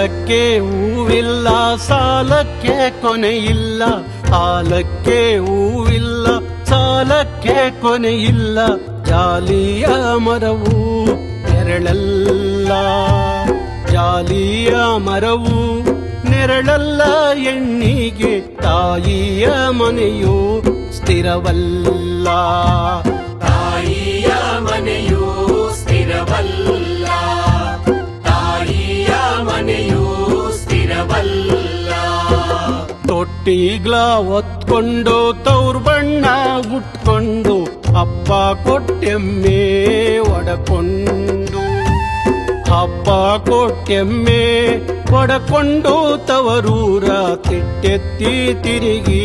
ಹಾಲಕ್ಕೆ ಹೂವಿಲ್ಲ, ಸಾಲಕ್ಕೆ ಕೊನೆಯಿಲ್ಲ. ಹಾಲಕ್ಕೆ ಹೂವಿಲ್ಲ, ಸಾಲಕ್ಕೆ ಕೊನೆಯಿಲ್ಲ. ಜಾಲಿಯ ಮರವು ನೆರಳಲ್ಲ, ಜಾಲಿಯ ಮರವು ನೆರಳಲ್ಲ. ಹೆಣ್ಣಿಗೆ ತಾಯಿಯ ಮನೆಯು ಸ್ಥಿರವಲ್ಲ, ತಾಯಿಯ ಮನೆಯು ಸ್ಥಿರವಲ್ಲ, ತಾಯಿಯ ಮನೆಯು ಸ್ಥಿರವಲ್ಲ. ತೊಟ್ಟಿಗ್ಲ ಹೊತ್ಕೊಂಡು ತವ್ರ ಬಣ್ಣ ಉಟ್ಕೊಂಡು ಅಪ್ಪ ಕೊಟ್ಟೆಮ್ಮೆ ಒಡಕೊಂಡು, ಅಪ್ಪ ಕೊಟ್ಟೆಮ್ಮೆ ಒಡಕೊಂಡು ತವರೂರ ತಿಟ್ಟೆತ್ತಿ ತಿರುಗಿ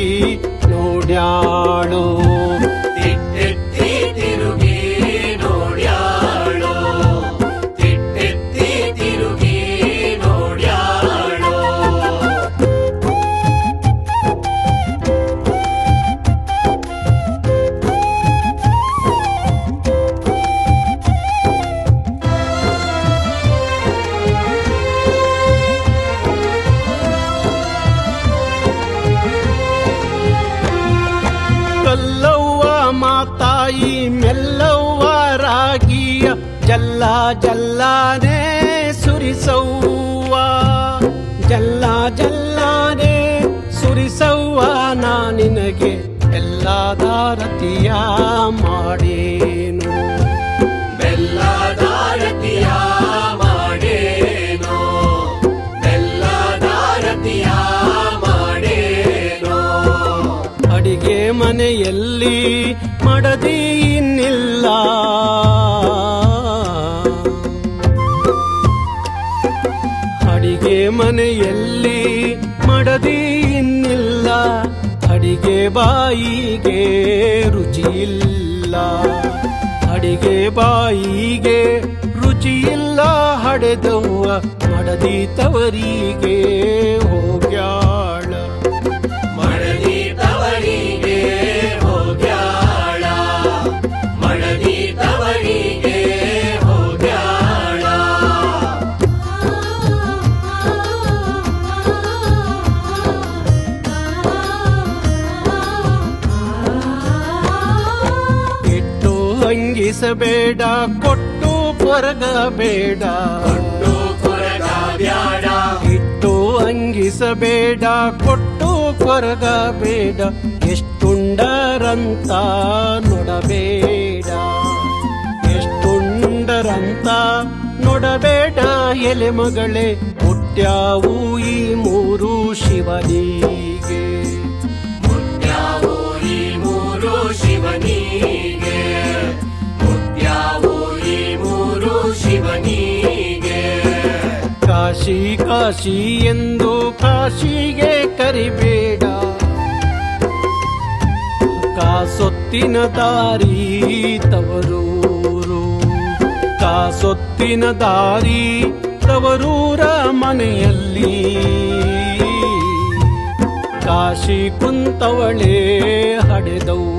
ನೋಡ್ಯಾಳು, ತಿಟ್ಟೆತ್ತಿ ತಿರುಗಿ ನೋಡ್ಯಾಳು, ತಿಟ್ಟೆತ್ತಿ ತಿರುಗಿ ನೋಡ್ಯಾಳು. ಕಲ್ಲವ್ವ ಮಾತಾಯಿ ಮೆಲ್ಲವ್ವ ರಾಗಿಯ ಜಲ್ಲ ಜಲ್ಲಾನೆ ಸುರಿಸವ್ವ, ಜಲ್ಲ ಜಲ್ಲಾನೆ ಸುರಿಸವ್ವ. ನಾ ನಿನಗೆ ಎಲ್ಲದಾರತಿಯ ಮಾಡೇನು, ಬೆಲ್ಲದಾರತಿಯ ಮಾಡೇನೋ, ಬೆಲ್ಲದಾರತಿಯ ಮಾಡೇನೋ. ಅಡಿಗೆ ಮನೆಯಲ್ಲಿ ಮಡದಿ ಇನ್ನಿಲ್ಲ, ಅಡಿಗೆ ಮನೆಯಲ್ಲಿ ಮಡದಿ ಇನ್ನಿಲ್ಲ. ಅಡಿಗೆ ಬಾಯಿಗೆ ರುಚಿಯಿಲ್ಲ, ಅಡಿಗೆ ಬಾಯಿಗೆ ರುಚಿಯಿಲ್ಲ. ಹಡೆದವ್ವ ಮಡದಿ ತವರಿಗೆ ಹೋಗ್ಯಾಳ, ಮಡದಿ ತವರಿಗೆ ಹೋಗ್ಯಾಳ, ಮಡದಿ ತವರಿಗೆ ಹೋಗ್ಯಾಳ. ಇಟ್ಟು ಹಂಗಿಸಬೇಡ, ಕೊಟ್ಟು ಕೊರಗಬೇಡ, ಕೊಟ್ಟು ಕೊರಗಬ್ಯಾಡ, ಇಟ್ಟು ಹಂಗಿಸಬೇಡ, ಕೊಟ್ಟು ಕೊರಗಬೇಡ. ಎಷ್ಟುಂಡರಂತ ನೋಡಬೇಡ, ಎಷ್ಟುಂಡರಂತ ನೋಡಬೇಡ. ಎಲೆ ಮಗಳೇ ಹುಟ್ಟ್ಯಾವು ಈ ಮೂರು ಶಿವನಿಗೆ, ಮುಟ್ಟ್ಯಾವು ಈ ಮೂರು ಶಿವನಿಗೆ, ಮುಟ್ಟ್ಯಾವು ಈ ಮೂರು ಶಿವನಿಗೆ. ಕಾಶಿ ಕಾಶಿ ಎಂದು ಕಾಶಿಗೆ ಕರಿಬೇಡ, ಕಾಸೊತ್ತಿನ ದಾರಿ ತವರೂರು, ಕಾಸೊತ್ತಿನ ದಾರಿ ತವರೂರ ಮನೆಯಲ್ಲಿ. ಕಾಶಿ ಕುಂತವಳೇ ಹಡೆದವು